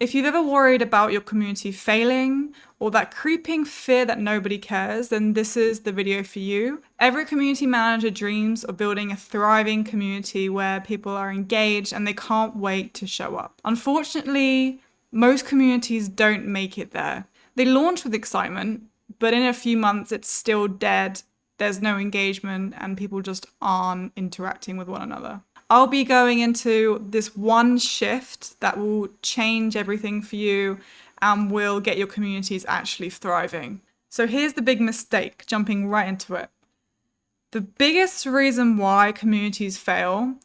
If you've ever worried about your community failing or that creeping fear that nobody cares, then this is the video for you. Every community manager dreams of building a thriving community where people are engaged and they can't wait to show up. Unfortunately, most communities don't make it there. They launch with excitement, but in a few months it's still dead. There's no engagement and people just aren't interacting with one another. I'll be going into this one shift that will change everything for you and will get your communities actually thriving. So here's the big mistake, jumping right into it. The biggest reason why communities fail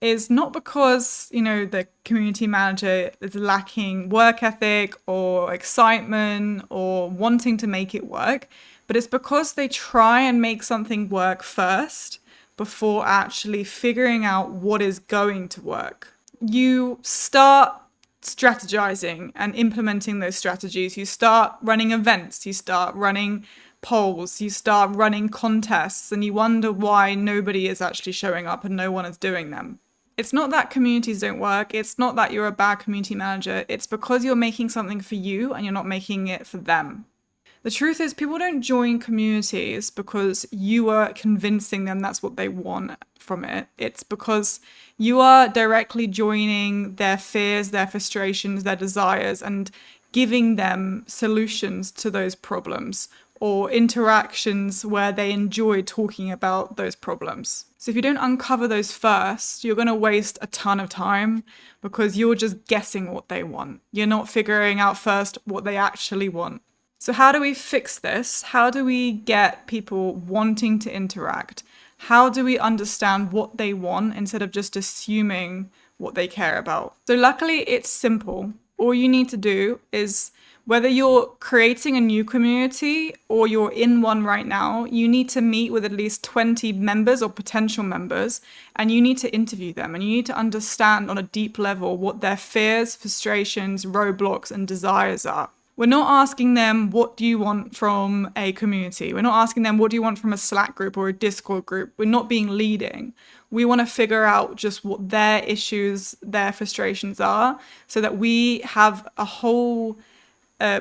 is not because, the community manager is lacking work ethic or excitement or wanting to make it work, but it's because they try and make something work first before actually figuring out what is going to work. You start strategizing and implementing those strategies. You start running events, you start running polls, you start running contests, and you wonder why nobody is actually showing up and no one is doing them. It's not that communities don't work. It's not that you're a bad community manager. It's because you're making something for you and you're not making it for them. The truth is, people don't join communities because you are convincing them that's what they want from it. It's because you are directly joining their fears, their frustrations, their desires, and giving them solutions to those problems or interactions where they enjoy talking about those problems. So if you don't uncover those first, you're going to waste a ton of time because you're just guessing what they want. You're not figuring out first what they actually want. So how do we fix this? How do we get people wanting to interact? How do we understand what they want instead of just assuming what they care about? So luckily, it's simple. All you need to do is, whether you're creating a new community or you're in one right now, you need to meet with at least 20 members or potential members, and you need to interview them, and you need to understand on a deep level what their fears, frustrations, roadblocks, and desires are. We're not asking them, what do you want from a community? We're not asking them, what do you want from a Slack group or a Discord group? We're not being leading. We want to figure out just what their issues, their frustrations are, so that we have a whole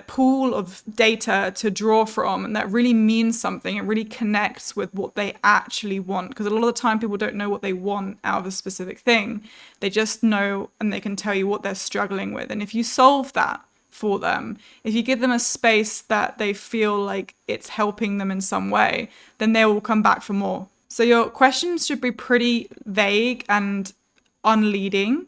pool of data to draw from, and that really means something. It really connects with what they actually want, because a lot of the time people don't know what they want out of a specific thing. They just know, and they can tell you what they're struggling with. And if you solve that for them, if you give them a space that they feel like it's helping them in some way, then they will come back for more. So your questions should be pretty vague and unleading,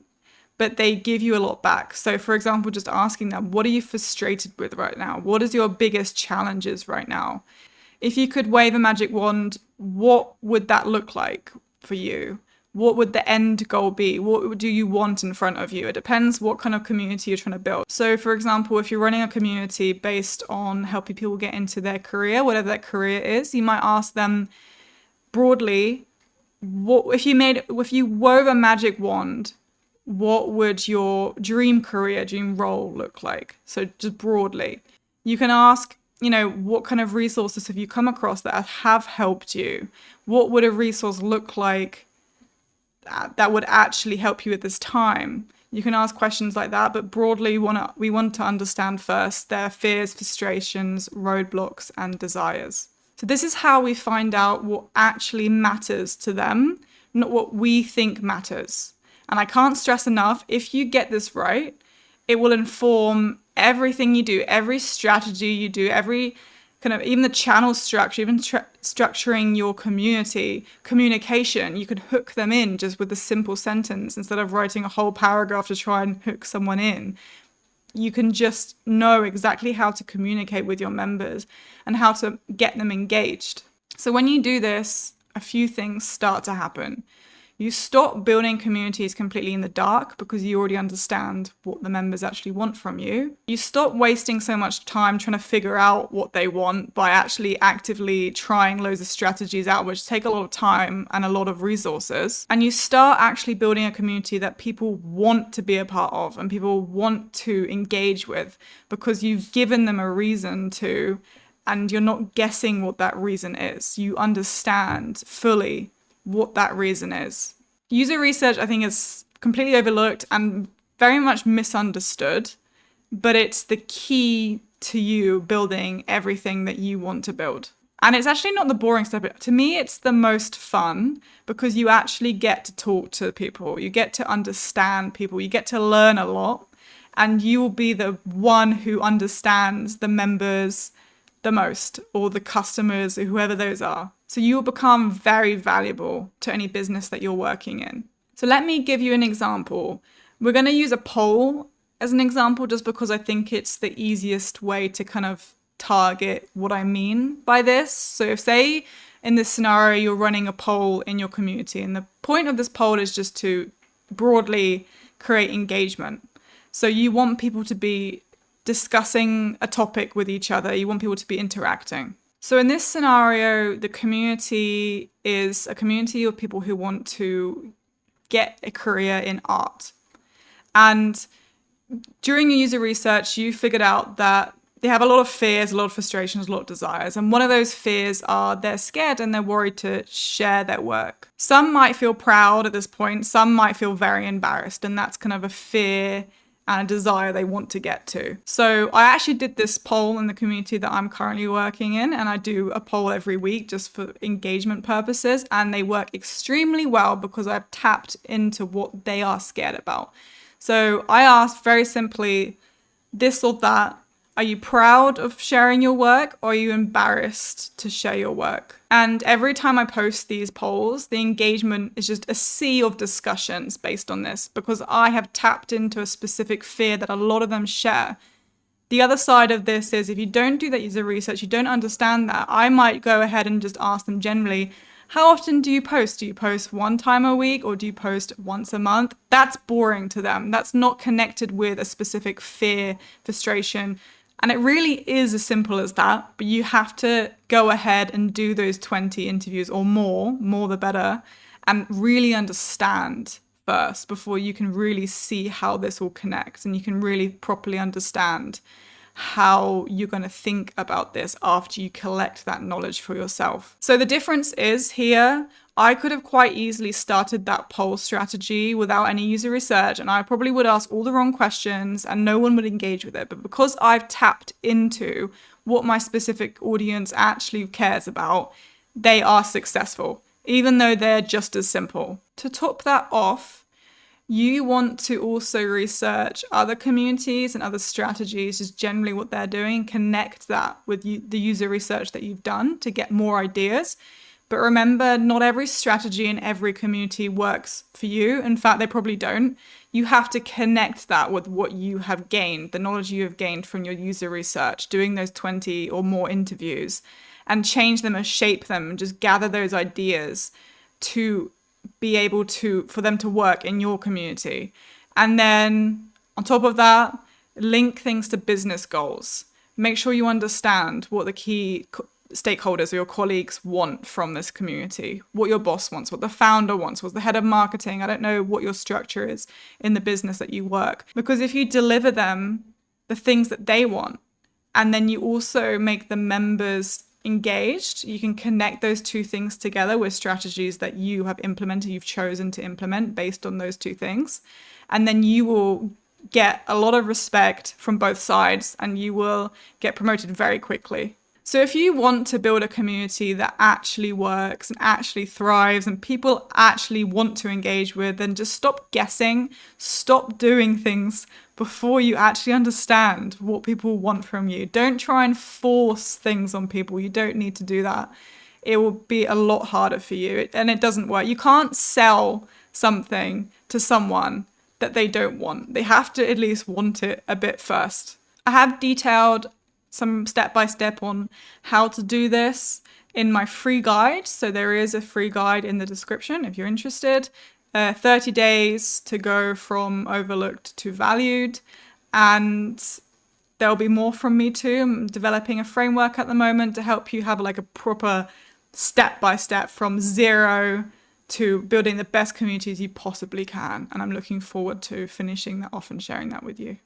but they give you a lot back. So for example, just asking them, what are you frustrated with right now? What is your biggest challenges right now? If you could wave a magic wand, what would that look like for you? What would the end goal be? What do you want in front of you? It depends what kind of community you're trying to build. So for example, if you're running a community based on helping people get into their career, whatever that career is, you might ask them broadly, if you wove a magic wand, what would your dream career, dream role look like? So just broadly. You can ask, what kind of resources have you come across that have helped you? What would a resource look like that would actually help you at this time? You can ask questions like that, but broadly we want to understand first their fears, frustrations, roadblocks, and desires. So this is how we find out what actually matters to them, not what we think matters. And I can't stress enough, if you get this right, it will inform everything you do, every strategy you do, every kind of, even the channel structure, even structuring your communication. You could hook them in just with a simple sentence instead of writing a whole paragraph to try and hook someone in. You can just know exactly how to communicate with your members and how to get them engaged. So when you do this, a few things start to happen. You stop building communities completely in the dark because you already understand what the members actually want from you. You stop wasting so much time trying to figure out what they want by actually actively trying loads of strategies out, which take a lot of time and a lot of resources. And you start actually building a community that people want to be a part of and people want to engage with because you've given them a reason to, and you're not guessing what that reason is. You understand fully what that reason is. User research, I think, is completely overlooked and very much misunderstood. but it's the key to you building everything that you want to build. And it's actually not the boring stuff. To me, it's the most fun because you actually get to talk to people. You get to understand people. You get to learn a lot. And you will be the one who understands the members the most, or the customers, or whoever those are. So you will become very valuable to any business that you're working in. So let me give you an example. We're going to use a poll as an example just because I think it's the easiest way to kind of target what I mean by this. So if, say, in this scenario, you're running a poll in your community, and the point of this poll is just to broadly create engagement. So you want people to be discussing a topic with each other. You want people to be interacting. So in this scenario, the community is a community of people who want to get a career in art. And during your user research, you figured out that they have a lot of fears, a lot of frustrations, a lot of desires. And one of those fears are they're scared and they're worried to share their work. Some might feel proud at this point. Some might feel very embarrassed. And that's kind of a fear and a desire they want to get to. So I actually did this poll in the community that I'm currently working in. And I do a poll every week just for engagement purposes. And they work extremely well because I've tapped into what they are scared about. So I asked very simply this or that. Are you proud of sharing your work, or are you embarrassed to share your work? And every time I post these polls, the engagement is just a sea of discussions based on this because I have tapped into a specific fear that a lot of them share. The other side of this is if you don't do that user research, you don't understand that, I might go ahead and just ask them generally, how often do you post? Do you post one time a week or do you post once a month? That's boring to them. That's not connected with a specific fear, frustration. And it really is as simple as that, but you have to go ahead and do those 20 interviews or more the better, and really understand first before you can really see how this will connect and you can really properly understand how you're going to think about this after you collect that knowledge for yourself. So the difference is here, I could have quite easily started that poll strategy without any user research, and I probably would ask all the wrong questions and no one would engage with it. But because I've tapped into what my specific audience actually cares about, they are successful, even though they're just as simple. To top that off, you want to also research other communities and other strategies, is generally what they're doing. Connect that with the user research that you've done to get more ideas. But remember, not every strategy in every community works for you. In fact, they probably don't. You have to connect that with what you have gained, the knowledge you have gained from your user research, doing those 20 or more interviews, and change them and shape them and just gather those ideas to be able to, for them to work in your community. And then on top of that, link things to business goals. Make sure you understand what the key stakeholders or your colleagues want from this community, what your boss wants, what the founder wants, what's the head of marketing. I don't know what your structure is in the business that you work. Because if you deliver them the things that they want, and then you also make the members engaged, you can connect those two things together with strategies that you have implemented, you've chosen to implement based on those two things. And then you will get a lot of respect from both sides and you will get promoted very quickly. So if you want to build a community that actually works and actually thrives and people actually want to engage with, then just stop guessing, stop doing things before you actually understand what people want from you. Don't try and force things on people. You don't need to do that. It will be a lot harder for you and it doesn't work. You can't sell something to someone that they don't want. They have to at least want it a bit first. I have detailed some step-by-step on how to do this in my free guide. So there is a free guide in the description if you're interested. 30 days to go from overlooked to valued. And there'll be more from me too. I'm developing a framework at the moment to help you have like a proper step-by-step from zero to building the best communities you possibly can. And I'm looking forward to finishing that off and sharing that with you.